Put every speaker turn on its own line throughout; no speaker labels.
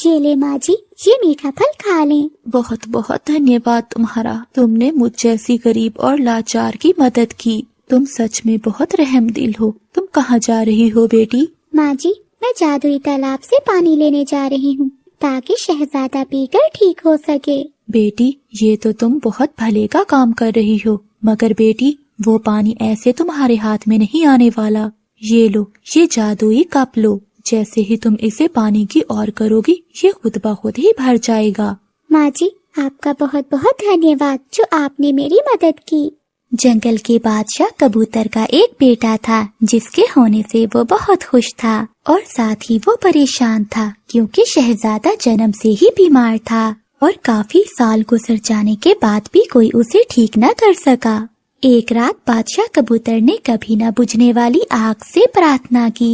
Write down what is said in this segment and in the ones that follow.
ये ले माँ जी, ये मीठा फल खा लें।
बहुत बहुत धन्यवाद तुम्हारा, तुमने मुझ जैसी गरीब और लाचार की मदद की। तुम सच में बहुत रहमदिल हो। तुम कहाँ जा रही हो बेटी?
माँ जी, मैं जादुई तालाब से पानी लेने जा रही हूँ ताकि शहजादा पीकर ठीक हो सके।
बेटी, ये तो तुम बहुत भले का काम कर रही हो, मगर बेटी वो पानी ऐसे तुम्हारे हाथ में नहीं आने वाला। ये लो, ये जादुई कप लो। जैसे ही तुम इसे पानी की ओर करोगी, ये खुद ब खुद ही भर जाएगा।
माँ जी, आपका बहुत बहुत धन्यवाद जो आपने मेरी मदद की।
जंगल के बादशाह कबूतर का एक बेटा था जिसके होने से वो बहुत खुश था और साथ ही वो परेशान था क्योंकि शहजादा जन्म से ही बीमार था और काफी साल गुजर जाने के बाद भी कोई उसे ठीक न कर सका। एक रात बादशाह कबूतर ने कभी न बुझने वाली आग से प्रार्थना की।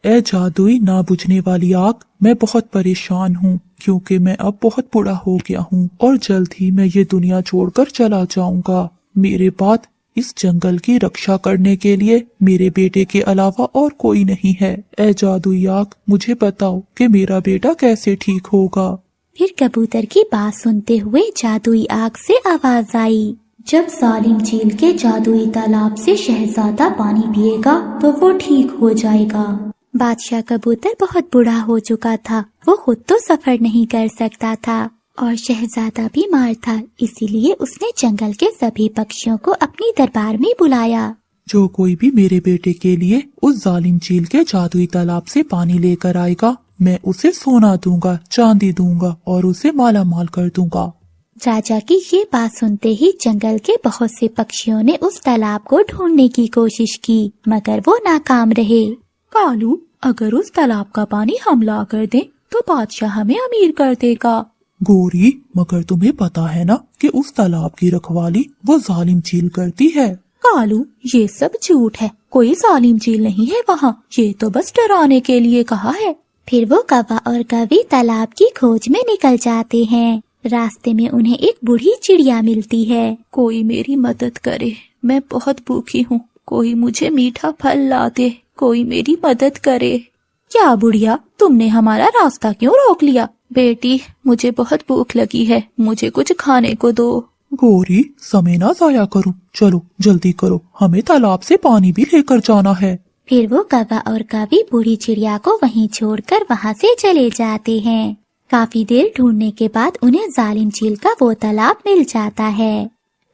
ए जादुई ना बुझने वाली आग, मैं बहुत परेशान हूँ क्योंकि मैं अब बहुत बूढ़ा हो गया हूँ और जल्द ही मैं ये दुनिया छोड़कर चला जाऊंगा। मेरे बाद इस जंगल की रक्षा करने के लिए मेरे बेटे के अलावा और कोई नहीं है। ए जादुई आग, मुझे बताओ कि मेरा बेटा कैसे ठीक होगा।
फिर कबूतर की बात सुनते हुए जादुई आग से आवाज आई, जब जालिम झील के जादुई तालाब से शहजादा पानी पिएगा तो वो ठीक हो जाएगा। बादशाह कबूतर बहुत बूढ़ा हो चुका था, वो खुद तो सफर नहीं कर सकता था और शहजादा बीमार था, इसीलिए उसने जंगल के सभी पक्षियों को अपनी दरबार में बुलाया।
जो कोई भी मेरे बेटे के लिए उस जालिम झील के जादुई तालाब से पानी लेकर आएगा, मैं उसे सोना दूंगा, चांदी दूंगा और उसे माला माल कर दूंगा।
राजा की ये बात सुनते ही जंगल के बहुत से पक्षियों ने उस तालाब को ढूंढने की कोशिश की, मगर वो नाकाम रहे। कालू, अगर उस तालाब का पानी हम ला कर दें तो बादशाह हमें अमीर कर देगा।
गोरी, मगर तुम्हें पता है ना कि उस तालाब की रखवाली वो जालिम झील करती है।
कालू, ये सब झूठ है, कोई जालिम झील नहीं है वहाँ, ये तो बस डराने के लिए कहा है। फिर वो कौवा और कौवी तालाब की खोज में निकल जाते हैं। रास्ते में उन्हें एक बूढ़ी चिड़िया मिलती है। कोई मेरी मदद करे, मैं बहुत भूखी हूँ, कोई मुझे मीठा फल ला दे, कोई मेरी मदद करे। क्या बुढ़िया, तुमने हमारा रास्ता क्यों रोक लिया? बेटी, मुझे बहुत भूख लगी है, मुझे कुछ खाने को दो।
गोरी, समय ना जाया करो, चलो जल्दी करो, हमें तालाब से पानी भी लेकर जाना है।
फिर वो कौवा और कौवी बूढ़ी चिड़िया को वहीं छोड़कर वहाँ से चले जाते हैं। काफी देर ढूंढने के बाद उन्हें जालिम झील का वो तालाब मिल जाता है।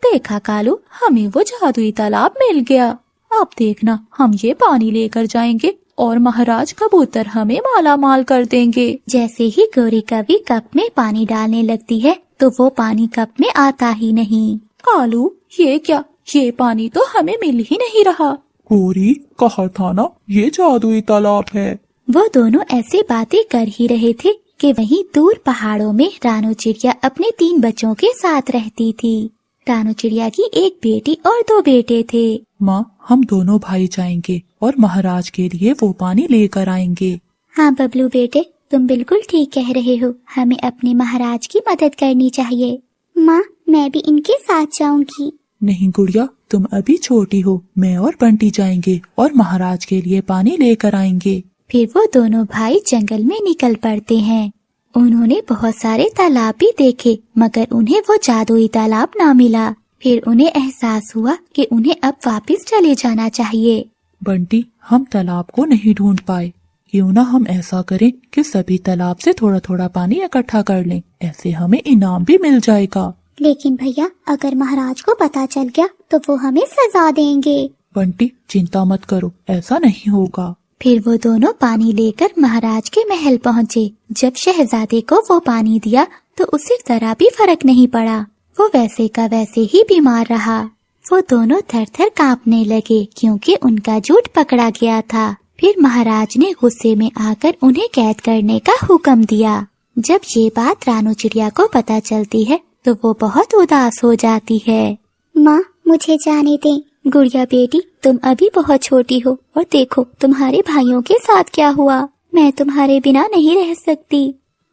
देखा कालू, हमें वो जादुई तालाब मिल गया। अब देखना, हम ये पानी लेकर जाएंगे और महाराज कबूतर हमें माला माल कर देंगे। जैसे ही गोरी कौवी कप में पानी डालने लगती है तो वो पानी कप में आता ही नहीं। कालू, ये क्या, ये पानी तो हमें मिल ही नहीं रहा।
गोरी, कहा था ना ये जादुई तालाब है।
वो दोनों ऐसे बातें कर ही रहे थे कि वहीं दूर पहाड़ों में रानू चिड़िया अपने 3 बच्चों के साथ रहती थी। रानू चिड़िया की एक बेटी और 2 बेटे थे।
माँ, हम दोनों भाई जाएंगे और महाराज के लिए वो पानी लेकर आएंगे।
हाँ बबलू बेटे, तुम बिल्कुल ठीक कह रहे हो, हमें अपने महाराज की मदद करनी चाहिए। माँ, मैं भी इनके साथ जाऊंगी।
नहीं गुड़िया, तुम अभी छोटी हो, मैं और बंटी जाएंगे और महाराज के लिए पानी लेकर आएंगे।
फिर वो दोनों भाई जंगल में निकल पड़ते हैं। उन्होंने बहुत सारे तालाब भी देखे, मगर उन्हें वो जादुई तालाब ना मिला। फिर उन्हें एहसास हुआ कि उन्हें अब वापस चले जाना चाहिए।
बंटी, हम तालाब को नहीं ढूंढ पाए, क्यों ना हम ऐसा करें कि सभी तालाब से थोड़ा थोड़ा पानी इकट्ठा कर लें, ऐसे हमें इनाम भी मिल जाएगा।
लेकिन भैया, अगर महाराज को पता चल गया तो वो हमें सजा देंगे।
बंटी, चिंता मत करो, ऐसा नहीं होगा।
फिर वो दोनों पानी लेकर महाराज के महल पहुँचे। जब शहजादे को वो पानी दिया तो उसे जरा भी फर्क नहीं पड़ा, वो वैसे का वैसे ही बीमार रहा। वो दोनों थर थर कांपने लगे क्योंकि उनका झूठ पकड़ा गया था। फिर महाराज ने गुस्से में आकर उन्हें कैद करने का हुक्म दिया। जब ये बात रानू चिड़िया को पता चलती है तो वो बहुत उदास हो जाती है।
माँ, मुझे जाने दें।
गुड़िया बेटी, तुम अभी बहुत छोटी हो और देखो तुम्हारे भाइयों के साथ क्या हुआ। मैं तुम्हारे बिना नहीं रह सकती।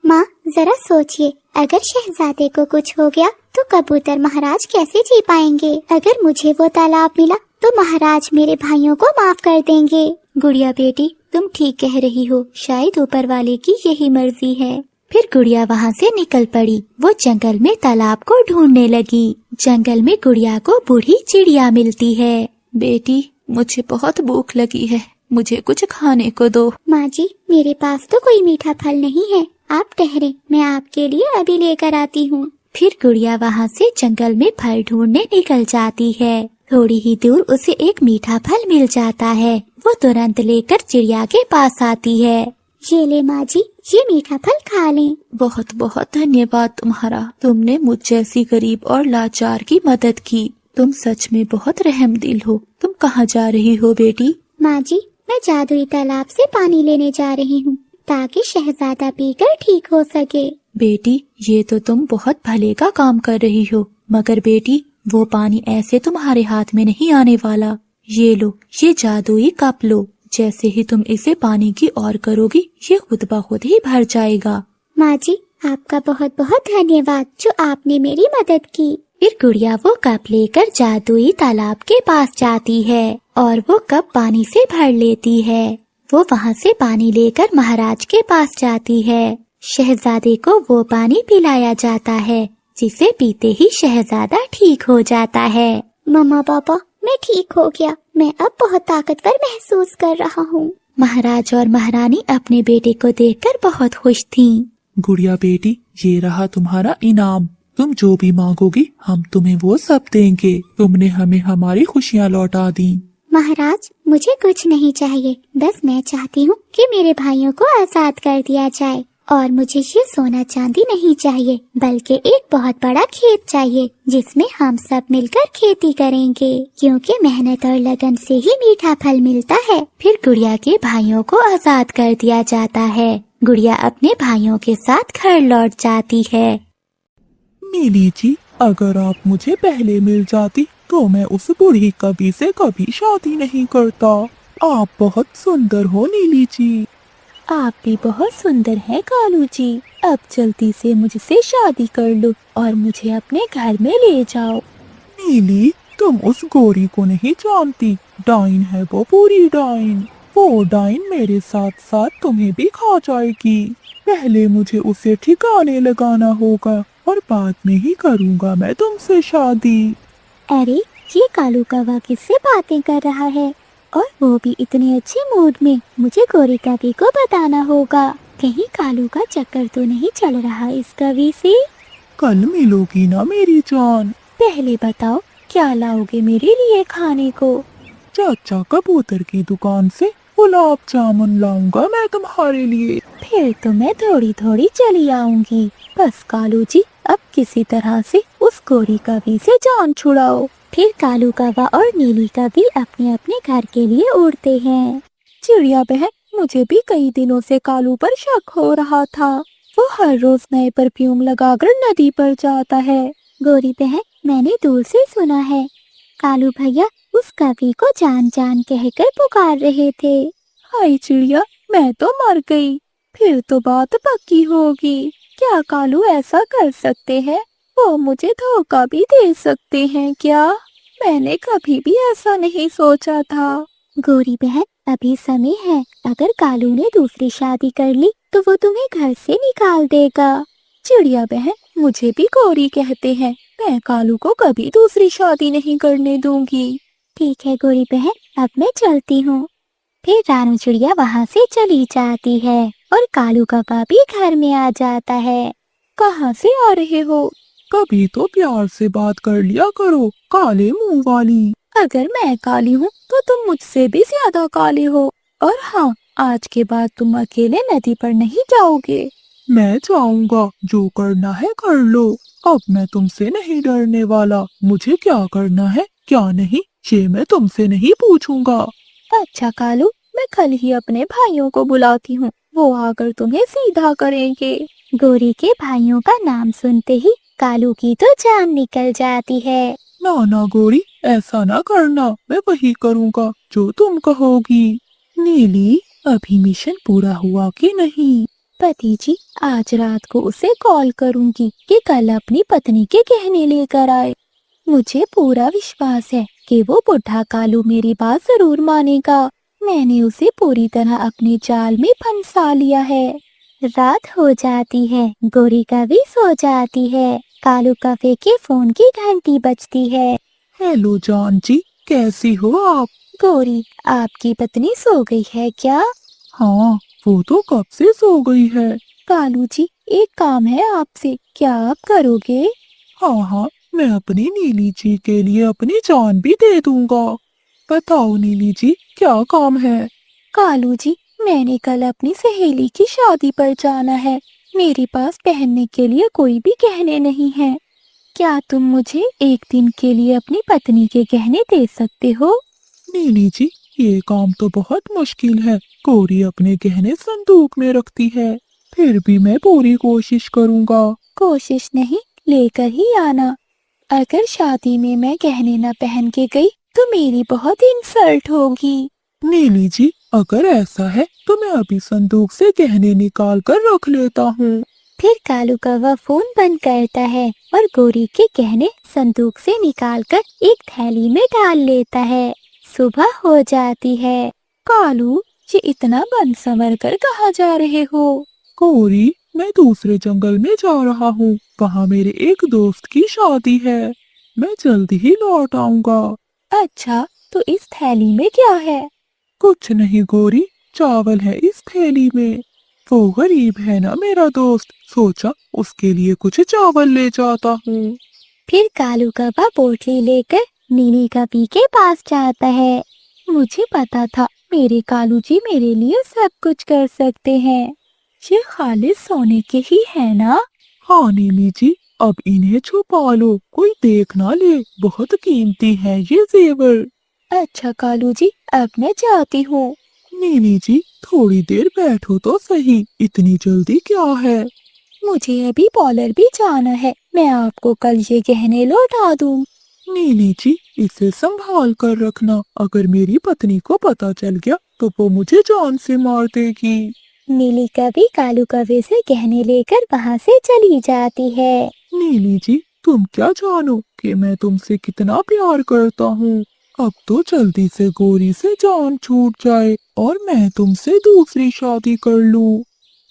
माँ, जरा सोचिए, अगर शहजादे को कुछ हो गया तो कबूतर महाराज कैसे जी पाएंगे? अगर मुझे वो तालाब मिला तो महाराज मेरे भाइयों को माफ कर देंगे।
गुड़िया बेटी, तुम ठीक कह रही हो, शायद ऊपर वाले की यही मर्जी है। फिर गुड़िया वहाँ से निकल पड़ी। वो जंगल में तालाब को ढूंढने लगी। जंगल में गुड़िया को बूढ़ी चिड़िया मिलती है।
बेटी, मुझे बहुत भूख लगी है, मुझे कुछ खाने को दो।
माँ जी, मेरे पास तो कोई मीठा फल नहीं है, आप ठहरे, मैं आपके लिए अभी लेकर आती हूँ।
फिर गुड़िया वहाँ से जंगल में फल ढूंढने निकल जाती है। थोड़ी ही दूर उसे एक मीठा फल मिल जाता है। वो तुरंत लेकर चिड़िया के पास आती है।
ये ले माँ जी, ये मीठा फल खा लें।
बहुत बहुत धन्यवाद तुम्हारा, तुमने मुझ जैसी गरीब और लाचार की मदद की। तुम सच में बहुत रहम दिल हो। तुम कहाँ जा रही हो बेटी?
माँ जी, मैं जादुई तालाब से पानी लेने जा रही हूँ ताकि शहजादा पीकर ठीक हो सके।
बेटी, ये तो तुम बहुत भले का काम कर रही हो, मगर बेटी वो पानी ऐसे तुम्हारे हाथ में नहीं आने वाला। ये लो, ये जादुई कप लो। जैसे ही तुम इसे पानी की ओर करोगी, ये खुद ब खुद ही भर जाएगा।
माँ जी, आपका बहुत बहुत धन्यवाद जो आपने मेरी मदद की।
फिर गुड़िया वो कप लेकर जादुई तालाब के पास जाती है और वो कप पानी से भर लेती है। वो वहाँ से पानी लेकर महाराज के पास जाती है। शहजादे को वो पानी पिलाया जाता है, जिसे पीते ही शहजादा ठीक हो जाता है।
मम्मा पापा, मैं ठीक हो गया, मैं अब बहुत ताकतवर महसूस कर रहा हूँ।
महाराज और महारानी अपने बेटे को देखकर बहुत खुश थीं।
गुड़िया बेटी, ये रहा तुम्हारा इनाम। तुम जो भी मांगोगी हम तुम्हें वो सब देंगे। तुमने हमें हमारी खुशियाँ लौटा दी।
महाराज, मुझे कुछ नहीं चाहिए, बस मैं चाहती हूँ कि मेरे भाइयों को आजाद कर दिया जाए। और मुझे ये सोना चांदी नहीं चाहिए, बल्कि एक बहुत बड़ा खेत चाहिए जिसमें हम सब मिलकर खेती करेंगे, क्योंकि मेहनत और लगन से ही मीठा फल मिलता है।
फिर गुड़िया के भाइयों को आजाद कर दिया जाता है। गुड़िया अपने भाइयों के साथ घर लौट जाती है।
नीली जी, अगर आप मुझे पहले मिल जाती तो मैं उस बूढ़ी कभी से कभी शादी नहीं करता। आप बहुत सुंदर हो नीली जी।
आप भी बहुत सुंदर हैं कालू जी। अब जल्दी से मुझसे शादी कर लो और मुझे अपने घर में ले जाओ।
नीली, तुम उस गोरी को नहीं जानती, डाइन है वो, पूरी डाइन। वो डाइन मेरे साथ साथ तुम्हें भी खा जाएगी। पहले मुझे उसे ठिकाने लगाना होगा और बाद में ही करूँगा मैं तुमसे शादी।
अरे, ये कालू कौवा किससे बातें कर रहा है, और वो भी इतने अच्छे मूड में। मुझे गोरी कवि को बताना होगा, कहीं कालू का चक्कर तो नहीं चल रहा इस कवि से।
कल मिलोगी ना मेरी जान?
पहले बताओ, क्या लाओगे मेरे लिए खाने को?
चाचा कबूतर की दुकान से गुलाब जामुन लाऊंगा मैं तुम्हारे लिए।
फिर तो मैं थोड़ी थोड़ी चली आऊंगी। बस कालू जी, अब किसी तरह से उस गोरी कवि से जान छुड़ाओ।
फिर कालू कौवा और नीली कवि अपने अपने घर के लिए उड़ते हैं।
चिड़िया बहन, मुझे भी कई दिनों से कालू पर शक हो रहा था। वो हर रोज नए परफ्यूम लगाकर नदी पर जाता है।
गोरी बहन, मैंने दूर से सुना है कालू भैया उस कवि को जान जान कहकर पुकार रहे थे।
हाय चिड़िया, मैं तो मर गई। फिर तो बात पक्की होगी। क्या कालू ऐसा कर सकते हैं? वो मुझे धोखा भी दे सकते हैं क्या? मैंने कभी भी ऐसा नहीं सोचा था।
गोरी बहन, अभी समय है। अगर कालू ने दूसरी शादी कर ली तो वो तुम्हें घर से निकाल देगा।
चिड़िया बहन, मुझे भी गोरी कहते हैं। मैं कालू को कभी दूसरी शादी नहीं करने दूंगी।
ठीक है गोरी बहन, अब मैं चलती हूँ। फिर रानू चिड़िया वहाँ से चली जाती है और कालू कौवा भी घर में आ जाता है।
कहाँ से आ रहे हो?
कभी तो प्यार से बात कर लिया करो, काले मुंह वाली।
अगर मैं काली हूँ तो तुम मुझसे भी ज्यादा काले हो। और हाँ, आज के बाद तुम अकेले नदी पर नहीं जाओगे।
मैं जाऊंगा, जो करना है कर लो। अब मैं तुमसे नहीं डरने वाला। मुझे क्या करना है क्या नहीं, ये मैं तुमसे नहीं पूछूंगा।
अच्छा कालू, मैं कल ही अपने भाइयों को बुलाती हूँ, वो आकर तुम्हें सीधा करेंगे।
गोरी के भाइयों का नाम सुनते ही कालू की तो जान निकल जाती है।
ना ना गोरी, ऐसा ना करना, मैं वही करूँगा जो तुम कहोगी। नीली, अभी मिशन पूरा हुआ कि नहीं?
पति जी, आज रात को उसे कॉल करूंगी कि कल अपनी पत्नी के गहने लेकर आए। मुझे पूरा विश्वास है कि वो बुढ़ा कालू मेरी बात जरूर मानेगा। मैंने उसे पूरी तरह अपने जाल में फंसा लिया है।
रात हो जाती है, गोरी कभी सो जाती है, कालू कफे के फोन की घंटी बजती है।
हेलो जान जी, कैसी हो आप?
गोरी, आपकी पत्नी सो गई है क्या?
हाँ, वो तो कब से सो गई है।
कालू जी, एक काम है आपसे, क्या आप करोगे?
हाँ हाँ, मैं अपनी नीली जी के लिए अपनी जान भी दे दूंगा। बताओ नीली जी, क्या काम है?
कालू जी, मैंने कल अपनी सहेली की शादी पर जाना है। मेरे पास पहनने के लिए कोई भी गहने नहीं है। क्या तुम मुझे एक दिन के लिए अपनी पत्नी के गहने दे सकते हो?
नीली जी, ये काम तो बहुत मुश्किल है। गौरी अपने गहने संदूक में रखती है। फिर भी मैं पूरी कोशिश करूंगा।
कोशिश नहीं, लेकर ही आना। अगर शादी में मैं गहने न पहन के गई तो मेरी बहुत इंसल्ट होगी।
नीली जी, अगर ऐसा है तो मैं अभी संदूक से गहने निकाल कर रख लेता हूँ।
फिर कालू कौवा फोन बंद करता है और गोरी के गहने संदूक से निकालकर एक थैली में डाल लेता है। सुबह हो जाती है। कालू, ये इतना बन संवर कर कहाँ जा रहे हो?
गौरी, मैं दूसरे जंगल में जा रहा हूँ। वहाँ मेरे एक दोस्त की शादी है। मैं जल्दी ही लौट आऊंगा।
अच्छा, तो इस थैली में क्या है?
कुछ नहीं गौरी, चावल है इस थैली में। वो गरीब है ना मेरा दोस्त, सोचा उसके लिए कुछ चावल ले जाता हूँ।
फिर कालू कौवा पोटली लेकर नीली कपी के पास जाता है। मुझे पता था मेरे कालू जी मेरे लिए सब कुछ कर सकते हैं। ये खालिद सोने के ही है ना?
हाँ नीली जी, अब इन्हें छुपा लो, कोई देख ना ले। बहुत कीमती है ये जेवर।
अच्छा कालू जी, अब मैं जाती हूँ।
नीली जी, थोड़ी देर बैठो तो सही, इतनी जल्दी क्या है?
मुझे अभी पॉलर भी जाना है, मैं आपको कल ये गहने लौटा दूँ।
नीली जी, इसे संभाल कर रखना। अगर मेरी पत्नी को पता चल गया तो वो मुझे जान से मार देगी।
नीली कभी कालू कौवे से गहने लेकर वहाँ से चली जाती है।
नीली जी, तुम क्या जानो कि मैं तुमसे कितना प्यार करता हूँ। अब तो जल्दी से गोरी से जान छूट जाए और मैं तुमसे दूसरी शादी कर लूँ।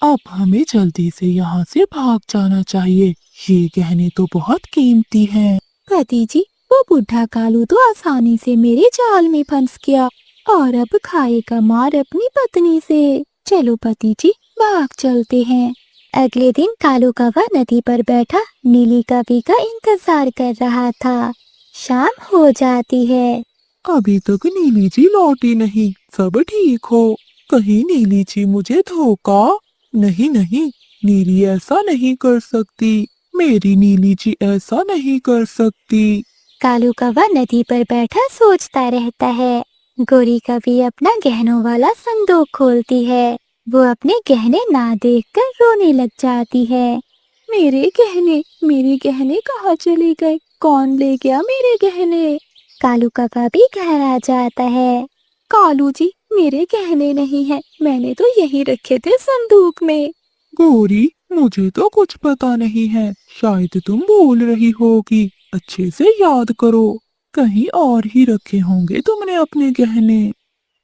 अब हमें जल्दी से यहाँ से भाग जाना चाहिए। ये गहने तो बहुत कीमती हैं।
पति जी, वो बुढ़ा कालू तो आसानी से मेरे जाल में फंस गया और अब खाएगा मार अपनी पत्नी से। चलो पति जी, भाग चलते हैं। अगले दिन कालू कौवा नदी पर बैठा नीली कभी का इंतजार कर रहा था। शाम हो जाती है।
अभी तक नीली जी लौटी नहीं। सब ठीक हो? कहीं नीली जी मुझे धोखा? नहीं नहीं, नीली ऐसा नहीं कर सकती। मेरी नीली जी ऐसा नहीं कर सकती।
कालू कौवा नदी पर बैठा सोचता रहता है। गोरी कभी अपना गहनों वाला संदूक खोलती है। वो अपने गहने ना देखकर रोने लग जाती है। मेरे गहने कहाँ चले गए? कौन ले गया मेरे गहने? कालू कौवा भी घर आ जाता है। कालू जी, मेरे गहने नहीं है, मैंने तो यहीं रखे थे संदूक में।
गोरी, मुझे तो कुछ पता नहीं है। शायद तुम भूल रही होगी। अच्छे से याद करो, कहीं और ही रखे होंगे तुमने अपने गहने।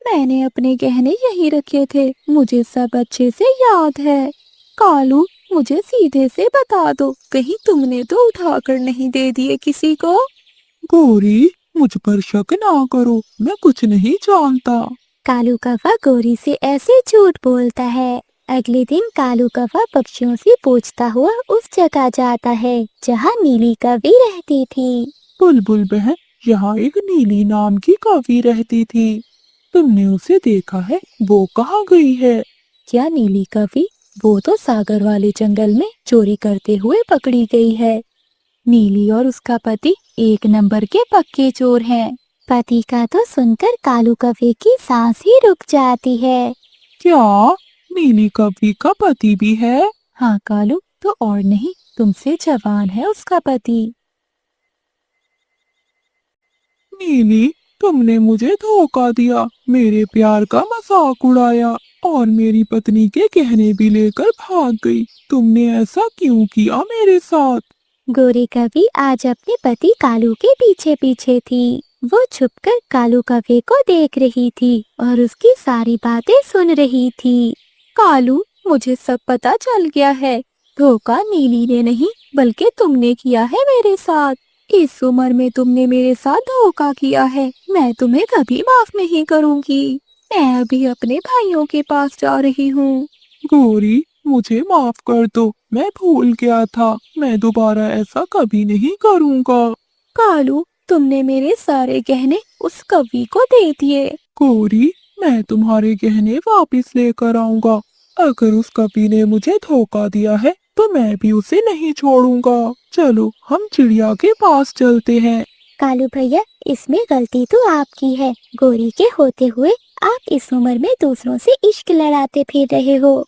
मैंने अपने गहने यहीं रखे थे, मुझे सब अच्छे से याद है। कालू, मुझे सीधे से बता दो, कहीं तुमने तो उठाकर नहीं दे दिए किसी को?
गोरी, मुझ पर शक ना करो, मैं कुछ नहीं जानता।
कालू कौवा गोरी से ऐसे झूठ बोलता है। अगले दिन कालू कौवा पक्षियों से पूछता हुआ उस जगह जाता है जहाँ नीली कभी रहती थी।
बुलबुल बहन, यहाँ एक नीली नाम की कवि रहती थी। तुमने उसे देखा है? वो कहाँ गई है?
क्या नीली कभी? वो तो सागर वाले जंगल में चोरी करते हुए पकड़ी गई है। नीली और उसका पति एक नंबर के पक्के चोर हैं। पति का तो सुनकर कालू कौवे की सांस ही रुक जाती है।
क्या नीली कवि का पति भी है?
हाँ कालू, तो और नहीं, तुमसे जवान है उसका पति।
नीली, तुमने मुझे धोखा दिया, मेरे प्यार का मजाक उड़ाया और मेरी पत्नी के गहने भी लेकर भाग गई। तुमने ऐसा क्यों किया मेरे साथ?
गोरी कभी आज अपने पति कालू के पीछे पीछे थी। वो छुपकर कालू कौवे को देख रही थी और उसकी सारी बातें सुन रही थी। कालू,
मुझे सब पता चल गया है। धोखा नीली ने नहीं बल्कि तुमने किया है मेरे साथ। इस उम्र में तुमने मेरे साथ धोखा किया है, मैं तुम्हें कभी माफ नहीं करूंगी। मैं अभी अपने भाइयों के पास जा रही हूँ।
गौरी, मुझे माफ कर दो, मैं भूल गया था। मैं दोबारा ऐसा कभी नहीं करूँगा।
कालू, तुमने मेरे सारे गहने उस कवि को दे दिए।
गौरी, मैं तुम्हारे गहने वापस लेकर आऊंगा। अगर उस कवि ने मुझे धोखा दिया है तो मैं भी उसे नहीं छोड़ूंगा। चलो हम चिड़िया के पास चलते हैं।
कालू भैया, इसमें गलती तो आपकी है। गौरी के होते हुए आप इस उम्र में दूसरों से इश्क लड़ाते फिर रहे हो।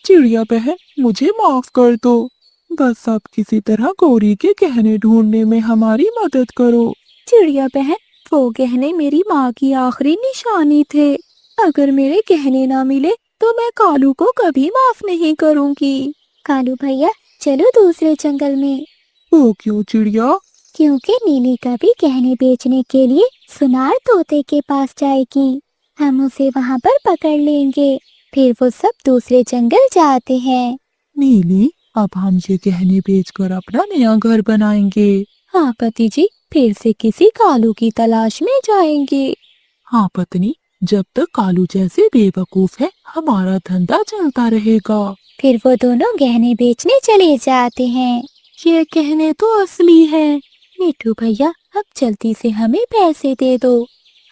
चिड़िया बहन, मुझे माफ कर दो। बस अब किसी तरह गौरी के गहने ढूंढने में हमारी मदद करो।
चिड़िया बहन, वो गहने मेरी माँ की आखिरी निशानी थे। अगर मेरे गहने ना मिले तो मैं कालू को कभी माफ नहीं करूंगी।
कालू भैया, चलो दूसरे जंगल में।
वो क्यों चिड़िया?
क्योंकि नीली कभी गहने बेचने के लिए सुनार तोते के पास जाएगी। हम उसे वहाँ पर पकड़ लेंगे। फिर वो सब दूसरे जंगल जाते हैं।
नीली, अब हम ये गहने बेचकर अपना नया घर बनाएंगे।
हाँ पति जी, फिर से किसी कालू की तलाश में जाएंगे।
हाँ पत्नी, जब तक कालू जैसे बेवकूफ है हमारा धंधा चलता रहेगा।
फिर वो दोनों गहने बेचने चले जाते हैं।
ये गहने तो असली है। मिठू भैया, अब जल्दी से हमें पैसे दे दो।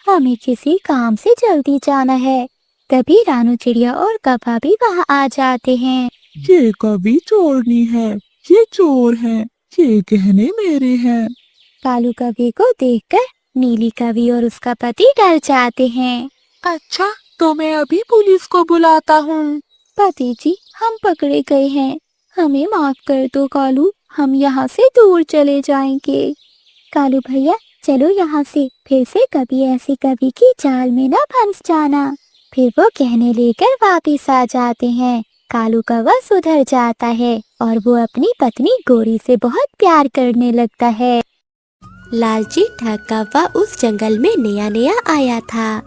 हमें किसी काम से जल्दी जाना है। तभी रानू चिड़िया और कौवा भी वहाँ आ जाते हैं।
ये कभी चोरनी है, ये चोर है, ये गहने मेरे हैं।
कालू कवि को देखकर नीली कवि और उसका पति डर जाते हैं।
अच्छा, तो मैं अभी पुलिस को बुलाता हूँ।
पति जी, हम पकड़े गए हैं, हमें माफ कर दो कालू, हम यहाँ से दूर चले जाएंगे। कालू भैया, चलो यहाँ से, फिर से कभी ऐसी कवि की जाल में ना फंस जाना। फिर वो गहने लेकर वापिस आ जाते हैं। कालू कौवा सुधर जाता है और वो अपनी पत्नी गौरी से बहुत प्यार करने लगता है।
लालची ठग कौवा उस जंगल में नया नया आया था।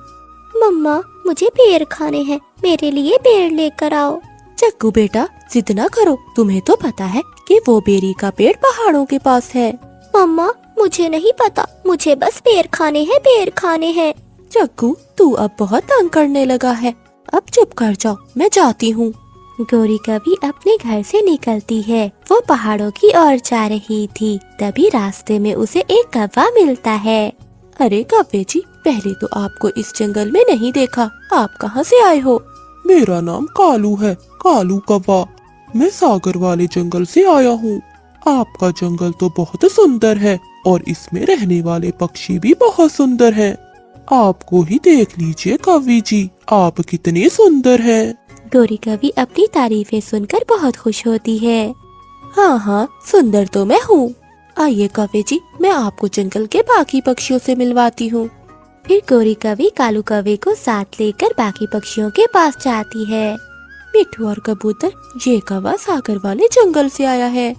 मम्मा, मुझे पेड़ खाने हैं, मेरे लिए पेड़ लेकर आओ।
चक्कू बेटा, जिद ना करो, तुम्हें तो पता है कि वो बेरी का पेड़ पहाड़ों के पास है।
मम्मा, मुझे नहीं पता, मुझे बस पेड़ खाने हैं, पेड़ खाने हैं।
चक्कू, तू अब बहुत तंग करने लगा है, अब चुप कर जाओ, मैं जाती हूँ।
गौरी कभी अपने घर से निकलती है। वो पहाड़ों की ओर जा रही थी। तभी रास्ते में उसे एक कौवा मिलता है।
अरे कौवे जी, पहले तो आपको इस जंगल में नहीं देखा, आप कहाँ से आए हो?
मेरा नाम कालू है, कालू कौवा। मैं सागर वाले जंगल से आया हूँ। आपका जंगल तो बहुत सुंदर है और इसमें रहने वाले पक्षी भी बहुत सुंदर हैं। आपको ही देख लीजिए कवि जी, आप कितने सुंदर हैं।
गौरी कभी अपनी तारीफें सुनकर बहुत खुश होती है।
हाँ हाँ, सुंदर तो मैं हूँ। आइए कौवे जी, मैं आपको जंगल के बाकी पक्षियों से मिलवाती हूँ।
फिर गौरी कवि कालू कौवे को साथ लेकर बाकी पक्षियों के पास जाती है।
मिठू और कबूतर, ये कौवा सागर वाले जंगल से आया है।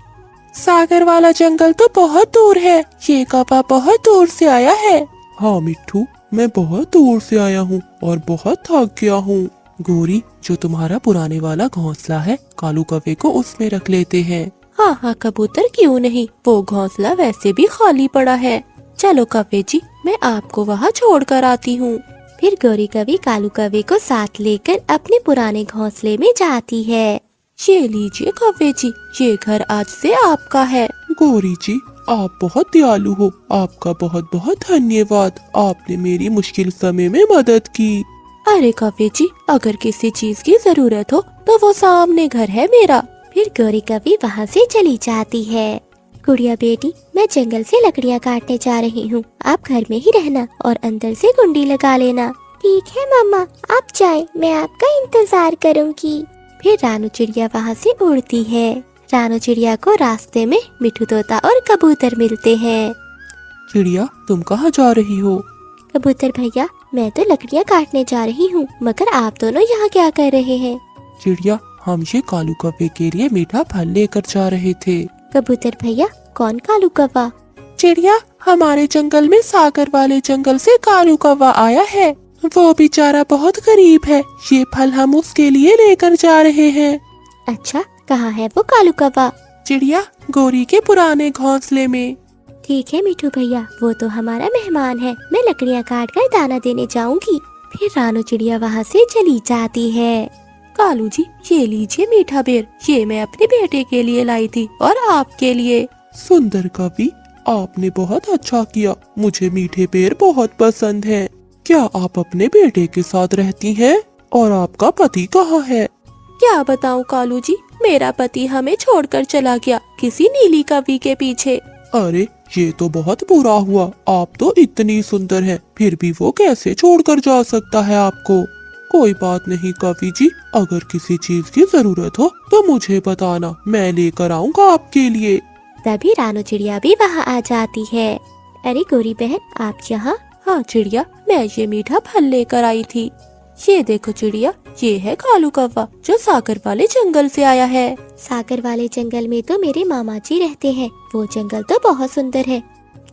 सागर वाला जंगल तो बहुत दूर है, ये कौवा बहुत दूर से आया है।
हाँ मिट्ठू, मैं बहुत दूर से आया हूँ और बहुत थक गया हूँ। गौरी, जो तुम्हारा पुराने वाला घोंसला है, कालू कौवे को उसमें रख लेते हैं।
हाँ हाँ कबूतर, क्यों नहीं, वो घोंसला वैसे भी खाली पड़ा है। चलो कौवे जी, मैं आपको वहाँ छोड़ कर आती हूँ।
फिर गौरी कवि कालू कौवे को साथ लेकर अपने पुराने घोंसले में जाती है।
ये लीजिए कौवे जी, ये घर आज से आपका है।
गौरी जी, आप बहुत दयालु हो, आपका बहुत बहुत धन्यवाद। आपने मेरी मुश्किल समय में मदद की।
अरे कौवे जी, अगर किसी चीज की जरूरत हो तो वो सामने घर है मेरा।
फिर गौरी कवि वहाँ से चली जाती है। गुड़िया बेटी, मैं जंगल से लकड़ियाँ काटने जा रही हूँ, आप घर में ही रहना और अंदर से कुंडी लगा लेना।
ठीक है मम्मा, आप जाएं, मैं आपका इंतजार करूँगी।
फिर रानू चिड़िया वहाँ से उड़ती है। रानू चिड़िया को रास्ते में मिठू तोता और कबूतर मिलते हैं।
चिड़िया, तुम कहाँ जा रही हो?
कबूतर भैया, मैं तो लकड़ियाँ काटने जा रही हूँ, मगर आप दोनों यहाँ क्या कर रहे हैं?
चिड़िया, हम ये कालू कौवे के लिए मीठा फल लेकर जा रहे थे।
कबूतर भैया, कौन कालू कौवा?
चिड़िया, हमारे जंगल में सागर वाले जंगल से कालू कौवा आया है। वो बेचारा बहुत गरीब है, ये फल हम उसके लिए लेकर जा रहे हैं।
अच्छा, कहाँ है वो कालू कौवा?
चिड़िया, गौरी के पुराने घोंसले में।
ठीक है मिठू भैया, वो तो हमारा मेहमान है, मैं लकड़ियाँ काट कर दाना देने जाऊंगी। फिर रानू चिड़िया वहाँ से चली जाती है।
कालू जी, ये लीजिए मीठा बेर, ये मैं अपने बेटे के लिए लाई थी और आपके लिए।
सुंदर कवि, आपने बहुत अच्छा किया, मुझे मीठे पेड़ बहुत पसंद हैं। क्या आप अपने बेटे के साथ रहती हैं? और आपका पति कहाँ है?
क्या बताऊं कालू जी, मेरा पति हमें छोड़कर चला गया किसी नीली कवि के पीछे।
अरे, ये तो बहुत बुरा हुआ। आप तो इतनी सुंदर हैं, फिर भी वो कैसे छोड़कर जा सकता है आपको? कोई बात नहीं कवि जी, अगर किसी चीज की जरूरत हो तो मुझे बताना, मैं लेकर आऊँगा आपके लिए।
तभी रानू चिड़िया भी वहाँ आ जाती है। अरे गौरी बहन, आप यहाँ?
हाँ चिड़िया, मैं ये मीठा फल लेकर आई थी। ये देखो चिड़िया, ये है कालू कौवा जो सागर वाले जंगल से आया है।
सागर वाले जंगल में तो मेरे मामा जी रहते हैं, वो जंगल तो बहुत सुंदर है।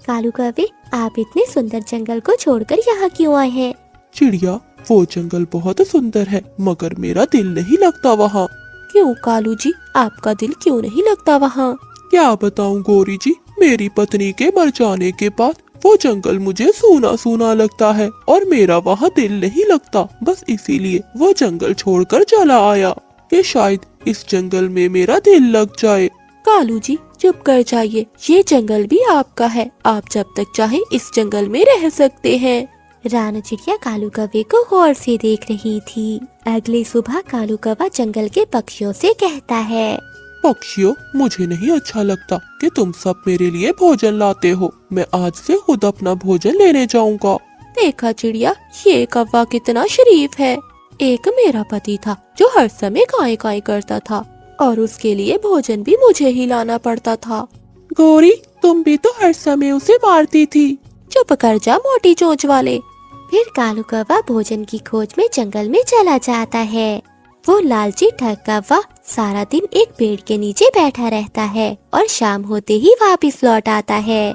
कालू कौवे, आप इतने सुंदर जंगल को छोड़कर यहाँ क्यों आए हैं?
चिड़िया, वो जंगल बहुत सुंदर है, मगर मेरा दिल नहीं लगता वहाँ।
क्यों कालू जी, आपका दिल क्यों नहीं लगता वहाँ?
क्या बताऊँ गौरी जी, मेरी पत्नी के मर जाने के बाद वो जंगल मुझे सूना सूना लगता है और मेरा वहाँ दिल नहीं लगता। बस इसीलिए वो जंगल छोड़कर चला आया कि शायद इस जंगल में मेरा दिल लग जाए।
कालू जी चुप कर जाइए, ये जंगल भी आपका है, आप जब तक चाहे इस जंगल में रह सकते हैं।
रानू चिड़िया कालू कौवे को गौर से देख रही थी। अगली सुबह कालू कौवा जंगल के पक्षियों से कहता है,
पक्षियों, मुझे नहीं अच्छा लगता कि तुम सब मेरे लिए भोजन लाते हो। मैं आज से खुद अपना भोजन लेने जाऊंगा।
देखा चिड़िया, ये कौवा कितना शरीफ है। एक मेरा पति था जो हर समय काए काए करता था और उसके लिए भोजन भी मुझे ही लाना पड़ता था।
गौरी, तुम भी तो हर समय उसे मारती थी।
चुप कर जा मोटी चोंच वाले।
फिर कालू कौवा भोजन की खोज में जंगल में चला जाता है। वो लालची ठग कौवा सारा दिन एक पेड़ के नीचे बैठा रहता है और शाम होते ही वापस लौट आता है।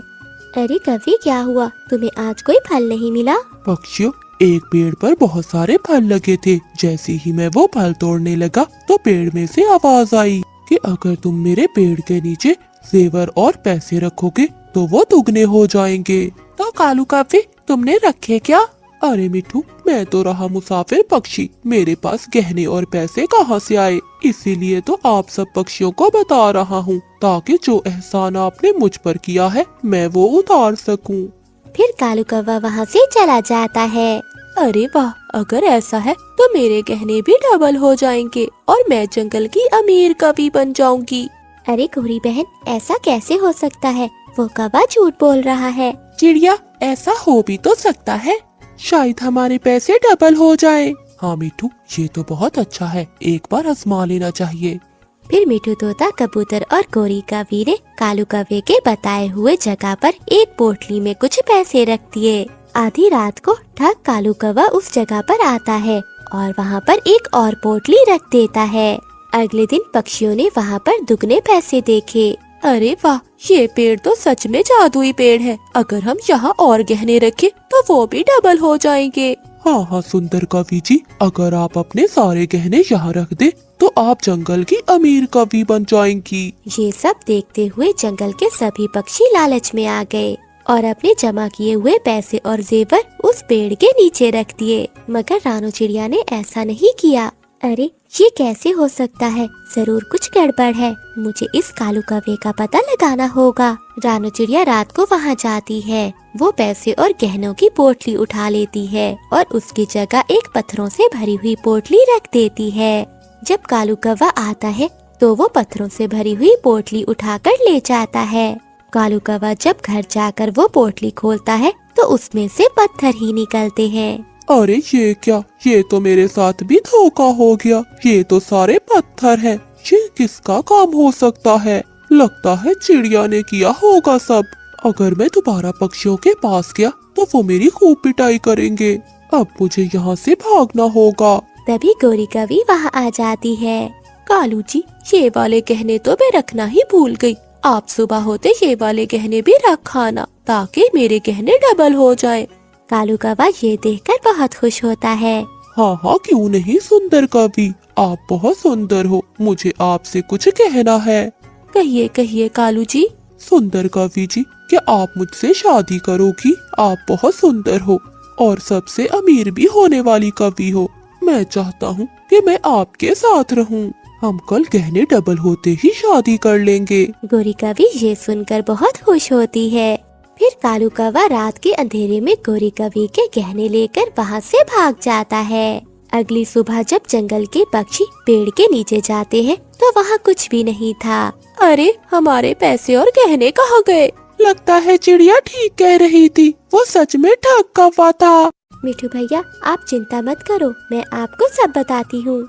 अरे कवि, क्या हुआ? तुम्हें आज कोई फल नहीं मिला?
पक्षियों, एक पेड़ पर बहुत सारे फल लगे थे। जैसे ही मैं वो फल तोड़ने लगा तो पेड़ में से आवाज आई कि अगर तुम मेरे पेड़ के नीचे जेवर और पैसे रखोगे तो वो दुगने हो जाएंगे।
तो कालू कौवे, तुमने रखे क्या?
अरे मिठू, मैं तो रहा मुसाफिर पक्षी, मेरे पास गहने और पैसे कहाँ से आए? इसीलिए तो आप सब पक्षियों को बता रहा हूँ ताकि जो एहसान आपने मुझ पर किया है मैं वो उतार सकूं।
फिर कालू कौवा वहाँ से चला जाता है।
अरे वाह, अगर ऐसा है तो मेरे गहने भी डबल हो जाएंगे और मैं जंगल की अमीर कवि बन जाऊंगी।
अरे गौरी बहन, ऐसा कैसे हो सकता है? वो कौवा झूठ बोल रहा है।
चिड़िया, ऐसा हो भी तो सकता है, शायद हमारे पैसे डबल हो जाए।
हाँ मिठू, ये तो बहुत अच्छा है, एक बार आजमा लेना चाहिए।
फिर मिठू तोता, कबूतर और गौरी कवि ने कालू कौवे के बताए हुए जगह पर एक पोटली में कुछ पैसे रख दिए। आधी रात को ठग कालू कौवा उस जगह पर आता है और वहाँ पर एक और पोटली रख देता है। अगले दिन पक्षियों ने वहाँ पर दुगने पैसे देखे।
अरे वाह, ये पेड़ तो सच में जादुई पेड़ है, अगर हम यहाँ और गहने रखें तो वो भी डबल हो जाएंगे।
हाँ हाँ सुंदर कवि जी, अगर आप अपने सारे गहने यहाँ रख दे तो आप जंगल की अमीर कवि बन जाएंगी।
ये सब देखते हुए जंगल के सभी पक्षी लालच में आ गए और अपने जमा किए हुए पैसे और जेवर उस पेड़ के नीचे रख दिए। मगर रानू चिड़िया ने ऐसा नहीं किया। अरे ये कैसे हो सकता है? जरूर कुछ गड़बड़ है, मुझे इस कालू कौवे का पता लगाना होगा। रानू चिड़िया रात को वहाँ जाती है। वो पैसे और गहनों की पोटली उठा लेती है और उसकी जगह एक पत्थरों से भरी हुई पोटली रख देती है। जब कालू कौवा आता है तो वो पत्थरों से भरी हुई पोटली उठाकर ले जाता है। कालू कौवा जब घर जाकर वो पोटली खोलता है तो उसमें से पत्थर ही निकलते हैं।
अरे ये क्या, ये तो मेरे साथ भी धोखा हो गया। ये तो सारे पत्थर हैं। ये किसका काम हो सकता है? लगता है चिड़िया ने किया होगा सब। अगर मैं दोबारा पक्षियों के पास गया तो वो मेरी खूब पिटाई करेंगे। अब मुझे यहाँ से भागना होगा।
तभी गौरी कवि वहाँ आ जाती है।
कालू जी, ये वाले गहने तो मैं रखना ही भूल गई। आप सुबह होते ये वाले गहने भी रख आना ताकि मेरे गहने डबल हो जाए।
कालू कौवा ये देखकर बहुत खुश होता है।
हाँ हाँ, क्यों नहीं सुंदर कवि, आप बहुत सुंदर हो, मुझे आपसे कुछ कहना है।
कहिए कहिए कालू जी।
सुंदर कवि जी, क्या आप मुझसे शादी करोगी? आप बहुत सुंदर हो और सबसे अमीर भी होने वाली कवि हो। मैं चाहता हूँ कि मैं आपके साथ रहूँ। हम कल गहने डबल होते ही शादी कर लेंगे।
गोरी कवि ये सुनकर बहुत खुश होती है। फिर कालू कौवा रात के अंधेरे में गोरी कवि के गहने लेकर वहाँ से भाग जाता है। अगली सुबह जब जंगल के पक्षी पेड़ के नीचे जाते हैं तो वहाँ कुछ भी नहीं था।
अरे हमारे पैसे और गहने कहाँ गए?
लगता है चिड़िया ठीक कह रही थी, वो सच में ठग कौवा था।
मिठू भैया आप चिंता मत करो, मैं आपको सब बताती हूँ।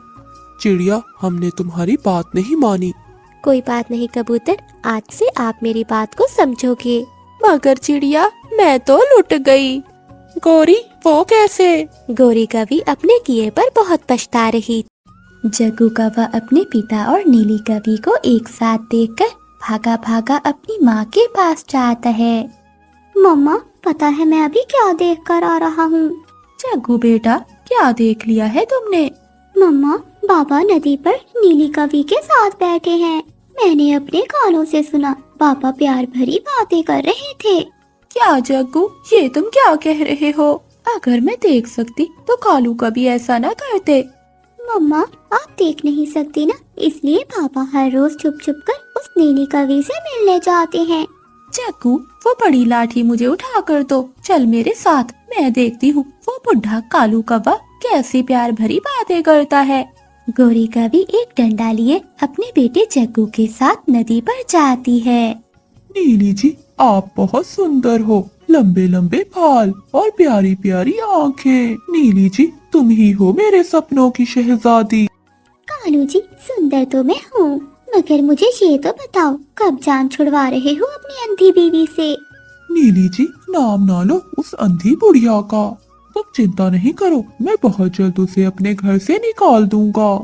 चिड़िया, हमने तुम्हारी बात नहीं मानी।
कोई बात नहीं कबूतर, आज से आप मेरी बात को समझोगे।
मगर चिड़िया, मैं तो लुट गई।
गौरी, वो कैसे?
गोरी कवि अपने किए पर बहुत पछता रही। जग्गू कौवा अपने पिता और नीली कवि को एक साथ देखकर भागा भागा अपनी माँ के पास जाता है।
मम्मा, पता है मैं अभी क्या देख कर आ रहा हूँ?
जग्गू बेटा, क्या देख लिया है तुमने?
मम्मा, बाबा नदी पर नीली कवि के साथ बैठे हैं। मैंने अपने कानों से सुना, पापा प्यार भरी बातें कर रहे थे।
क्या जग्गू, ये तुम क्या कह रहे हो? अगर मैं देख सकती तो कालू कभी ऐसा न करते।
मम्मा, आप देख नहीं सकती ना, इसलिए पापा हर रोज छुप छुप कर उस नीली कवि से मिलने जाते हैं।
जग्गू, वो बड़ी लाठी मुझे उठा कर दो, चल मेरे साथ, मैं देखती हूँ वो बुढ़ा कालू कौवा कैसी प्यार भरी बातें करता है।
गोरी कवि एक डंडा लिए अपने बेटे जग्गू के साथ नदी पर जाती है।
नीली जी, आप बहुत सुंदर हो, लंबे लंबे बाल और प्यारी प्यारी आंखें। नीली जी, तुम ही हो मेरे सपनों की शहजादी।
कालू जी, सुंदर तो मैं हूँ, मगर मुझे ये तो बताओ, कब जान छुड़वा रहे हो अपनी अंधी बीवी से?
नीली जी, नाम ना लो उस अंधी बुढ़िया का। तुम चिंता नहीं करो, मैं बहुत जल्द उसे अपने घर से निकाल दूंगा।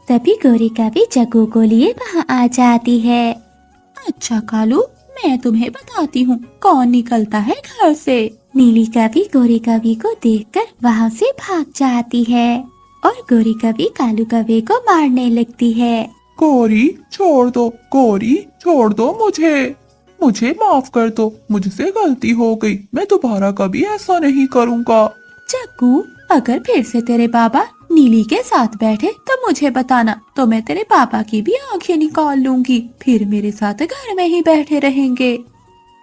तभी गोरी कवि जग्गू को लिए वहाँ आ जाती है।
अच्छा कालू, मैं तुम्हें बताती हूँ कौन निकलता है घर से।
नीली कवि गोरी कवि को देखकर वहाँ से भाग जाती है और गोरी कवि कालू कवि को मारने लगती है।
गौरी, छोड़ दो, गौरी छोड़ दो मुझे माफ कर दो, मुझसे गलती हो गई, मैं दोबारा कभी ऐसा नहीं करूँगा।
जग्गू, अगर फिर से तेरे बाबा नीली के साथ बैठे तो मुझे बताना, तो मैं तेरे पापा की भी आंखें निकाल लूंगी, फिर मेरे साथ घर में ही बैठे रहेंगे।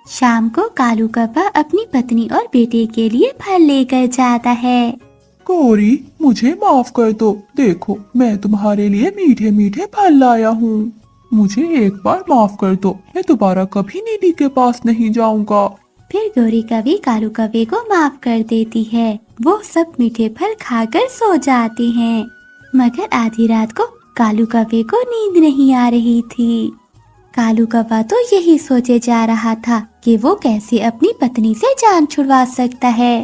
शाम को कालू कौवा अपनी पत्नी और बेटे के लिए फल लेकर जाता है।
गौरी, मुझे माफ कर दो, देखो मैं तुम्हारे लिए मीठे मीठे फल लाया हूँ। मुझे एक बार माफ कर दो, मैं दोबारा कभी नीली के पास नहीं जाऊँगा।
फिर गोरी कवि कालू कवि को माफ कर देती है। वो सब मीठे फल खाकर सो जाते हैं। मगर आधी रात को कालू कवि को नींद नहीं आ रही थी। कालू कौवा तो यही सोचे जा रहा था कि वो कैसे अपनी पत्नी से जान छुड़वा सकता है।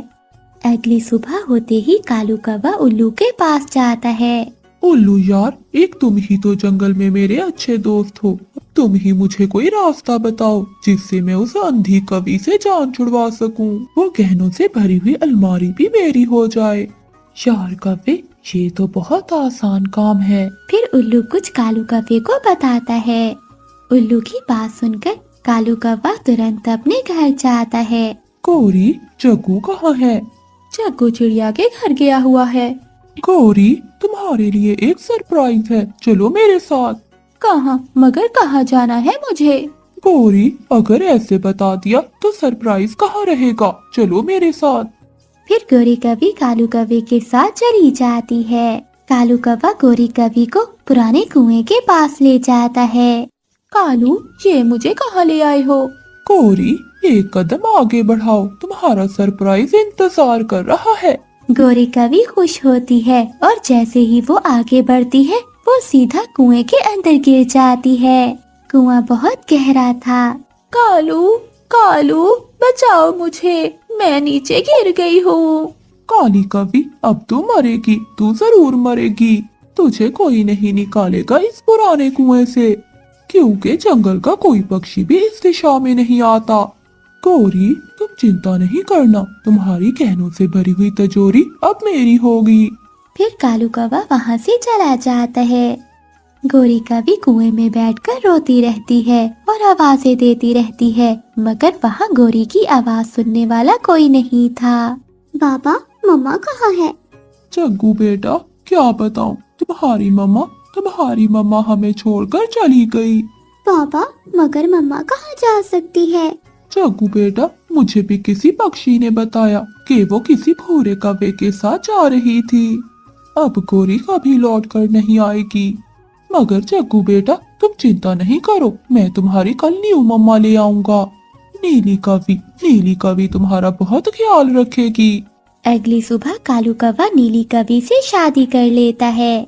अगली सुबह होते ही कालू कौवा उल्लू के पास जाता है।
उल्लू यार, एक तुम ही तो जंगल में मेरे अच्छे दोस्त हो, तुम ही मुझे कोई रास्ता बताओ जिससे मैं उस अंधी कवि से जान छुड़वा सकूं। वो गहनों से भरी हुई अलमारी भी मेरी हो जाए। यार कवि, ये तो बहुत आसान काम है।
फिर उल्लू कुछ कालू कौवे को बताता है। उल्लू की बात सुनकर कालू कौवा तुरंत अपने घर जाता है।
गौरी, जग्गू कहाँ है?
जग्गू चिड़िया के घर गया हुआ है।
गौरी, तुम्हारे लिए एक सरप्राइज है, चलो मेरे साथ।
कहाँ? मगर कहाँ जाना है मुझे?
गौरी, अगर ऐसे बता दिया तो सरप्राइज कहाँ रहेगा, चलो मेरे साथ।
फिर गोरी कवि कालू कवि के साथ चली जाती है। कालू कौवा गोरी कवि को पुराने कुएं के पास ले जाता है।
कालू, ये मुझे कहाँ ले आए हो?
गौरी, एक कदम आगे बढ़ाओ, तुम्हारा सरप्राइज इंतजार कर रहा है।
गोरी कवि खुश होती है और जैसे ही वो आगे बढ़ती है वो सीधा कुएं के अंदर गिर जाती है। कुआं बहुत गहरा था।
कालू, कालू, बचाओ मुझे, मैं नीचे गिर गई हूँ।
काली कवि, अब तू मरेगी, तू जरूर मरेगी, तुझे कोई नहीं निकालेगा इस पुराने कुएं से, क्योंकि जंगल का कोई पक्षी भी इस दिशा में नहीं आता। गौरी, तुम चिंता नहीं करना, तुम्हारी गहनों से भरी हुई तिजोरी अब मेरी होगी।
फिर कालू कौवा वहाँ से चला जाता है। गोरी कभी कुएं में बैठकर रोती रहती है और आवाजें देती रहती है, मगर वहाँ गोरी की आवाज सुनने वाला कोई नहीं था।
बाबा, मम्मा कहाँ है?
जग्गू बेटा, क्या बताऊं, तुम्हारी मम्मा हमें छोड़कर चली गई।
बाबा, मगर मम्मा कहाँ जा सकती है?
जग्गू बेटा, मुझे भी किसी पक्षी ने बताया कि वो किसी भूरे कौवे के साथ जा रही थी। अब गोरी कभी लौट कर नहीं आएगी। मगर जग्गू बेटा, तुम चिंता नहीं करो, मैं तुम्हारी कल न्यू मम्मा ले आऊंगा। नीली कवि तुम्हारा बहुत ख्याल रखेगी।
अगली सुबह कालू कौवा नीली कवि से शादी कर लेता है।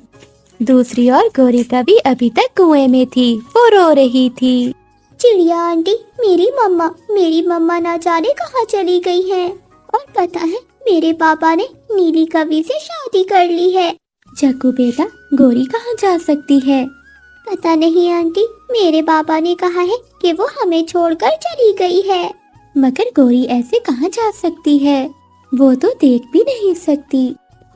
दूसरी ओर गोरी कवि अभी तक कुएं में थी, वो रो रही थी।
चिड़िया आंटी, मेरी मम्मा ना जाने कहाँ चली गई हैं। और पता है, मेरे पापा ने नीली कवि से शादी कर ली है।
जग्गू बेटा, गोरी कहाँ जा सकती है?
पता नहीं आंटी, मेरे पापा ने कहा है कि वो हमें छोड़कर चली गई है।
मगर गोरी ऐसे कहाँ जा सकती है? वो तो देख भी नहीं सकती।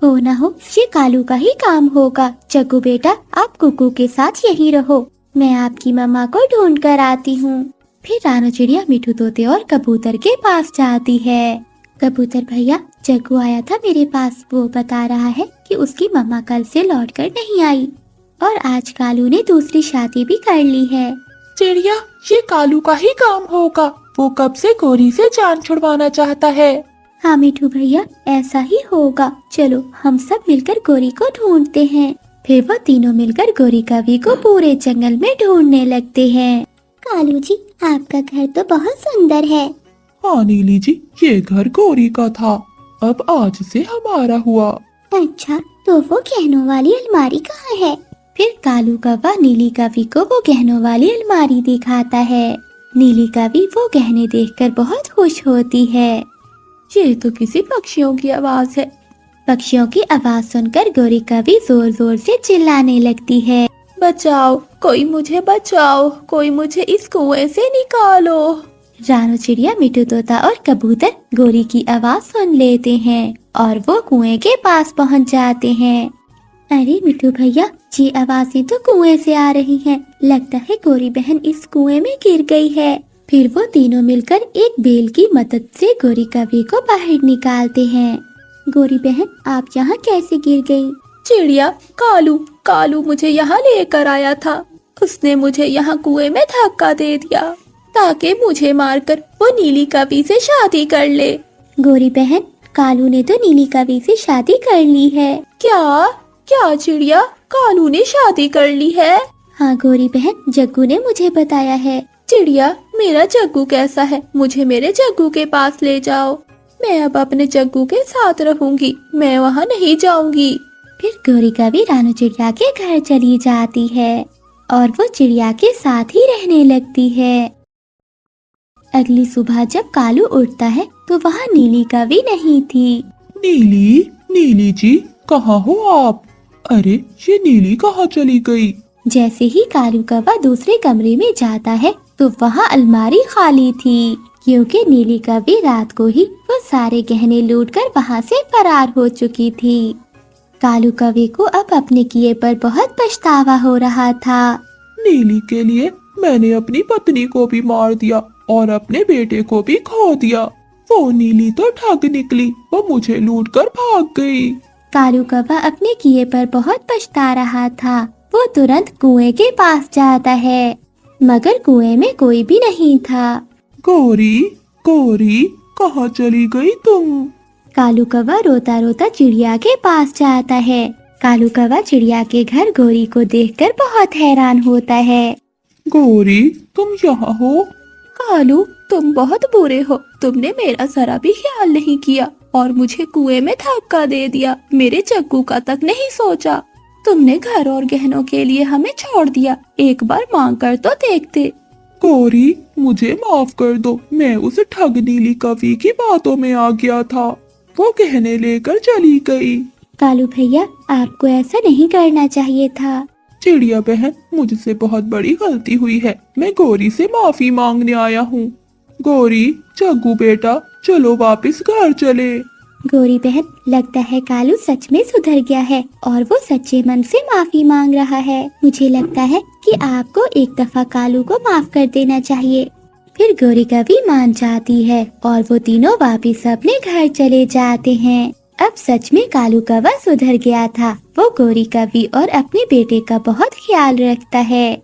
हो ना हो ये कालू का ही काम होगा। जग्गू बेटा, आप कुकू के साथ यहीं रहो, मैं आपकी मम्मा को ढूंढ कर आती हूँ। फिर रानो चिड़िया मिठू तोते और कबूतर के पास जाती है। कबूतर भैया, जग्गू आया था मेरे पास, वो बता रहा है कि उसकी मम्मा कल से लौटकर नहीं आई और आज कालू ने दूसरी शादी भी कर ली है।
चिड़िया, ये कालू का ही काम होगा, वो कब से गोरी से जान छुड़वाना चाहता है।
हाँ मिठू भैया, ऐसा ही होगा। चलो हम सब मिलकर गोरी को ढूंढते हैं। फिर वो तीनों मिलकर गोरी कवि को पूरे जंगल में ढूंढने लगते हैं।
कालू जी, आपका घर तो बहुत सुंदर है।
हाँ नीली जी, ये घर गोरी का था, अब आज से हमारा हुआ।
अच्छा, तो वो गहनों वाली अलमारी कहाँ है?
फिर कालू कौवा नीली कवि को वो गहनों वाली अलमारी दिखाता है। नीली कवि वो गहने देखकर बहुत खुश होती है।
ये तो किसी पक्षियों की आवाज है।
पक्षियों की आवाज सुनकर गोरी कवि जोर जोर से चिल्लाने लगती है।
बचाओ, कोई मुझे बचाओ, कोई मुझे इस कुएं से निकालो।
रानो चिड़िया, मिठू तोता और कबूतर गोरी की आवाज सुन लेते हैं और वो कुएं के पास पहुंच जाते हैं। अरे मिठू भैया, ये आवाजें तो कुएं से आ रही हैं। लगता है गोरी बहन इस कुएं में गिर गई है। फिर वो तीनों मिलकर एक बेल की मदद से गोरी कवि को बाहर निकालते हैं। गोरी बहन, आप यहाँ कैसे गिर गई?
चिड़िया, कालू मुझे यहाँ लेकर आया था। उसने मुझे यहाँ कुएं में धक्का दे दिया ताकि मुझे मारकर वो नीली कवि से शादी कर ले।
गोरी बहन, कालू ने तो नीली कवि से शादी कर ली है।
क्या चिड़िया, कालू ने शादी कर ली है?
हाँ गोरी बहन, जग्गू ने मुझे बताया है।
चिड़िया, मेरा जग्गू कैसा है? मुझे मेरे जग्गू के पास ले जाओ। मैं अब अपने जग्गू के साथ रहूंगी, मैं वहाँ नहीं जाऊंगी।
फिर गोरी कवि रानो चिड़िया के घर चली जाती है और वो चिड़िया के साथ ही रहने लगती है। अगली सुबह जब कालू उठता है तो वहाँ नीली कवि नहीं थी।
नीली जी, कहाँ हो आप? अरे, ये नीली कहाँ चली गई?
जैसे ही कालू कौवा दूसरे कमरे में जाता है तो वहाँ अलमारी खाली थी, क्योंकि नीली कवि रात को ही वो सारे गहने लूटकर वहाँ से फरार हो चुकी थी। कालू कवि को अब अपने किए पर बहुत पछतावा हो रहा था।
नीली के लिए मैंने अपनी पत्नी को भी मार दिया और अपने बेटे को भी खो दिया। वो नीली तो ठग निकली, वो मुझे लूटकर भाग गई।
कालू कौवा अपने किए पर बहुत पछता रहा था। वो तुरंत कुएं के पास जाता है, मगर कुएं में कोई भी नहीं था।
गोरी कहाँ चली गई तुम?
कालू कौवा रोता रोता चिड़िया के पास जाता है। कालू कौवा चिड़िया के घर गोरी को देखकर बहुत हैरान होता है।
गोरी, तुम यहाँ हो?
कालू, तुम बहुत बुरे हो। तुमने मेरा जरा भी ख्याल नहीं किया और मुझे कुएं में धक्का दे दिया। मेरे जग्गू का तक नहीं सोचा। तुमने घर और गहनों के लिए हमें छोड़ दिया। एक बार मांग कर तो देखते।
गोरी, मुझे माफ कर दो, मैं उस ठग नीली कवि की बातों में आ गया था। वो गहने लेकर चली गई।
कालू भैया, आपको ऐसा नहीं करना चाहिए था।
चिड़िया बहन, मुझसे बहुत बड़ी गलती हुई है। मैं गोरी से माफी मांगने आया हूँ। गोरी, जग्गू बेटा, चलो वापस घर चले।
गोरी बहन, लगता है कालू सच में सुधर गया है और वो सच्चे मन से माफी मांग रहा है। मुझे लगता है कि आपको एक दफा कालू को माफ कर देना चाहिए। फिर गोरी कभी मान जाती है और वो तीनों वापिस अपने घर चले जाते हैं। अब सच में कालू कौवा सुधर गया था। वो गोरी कभी और अपने बेटे का बहुत ख्याल रखता है।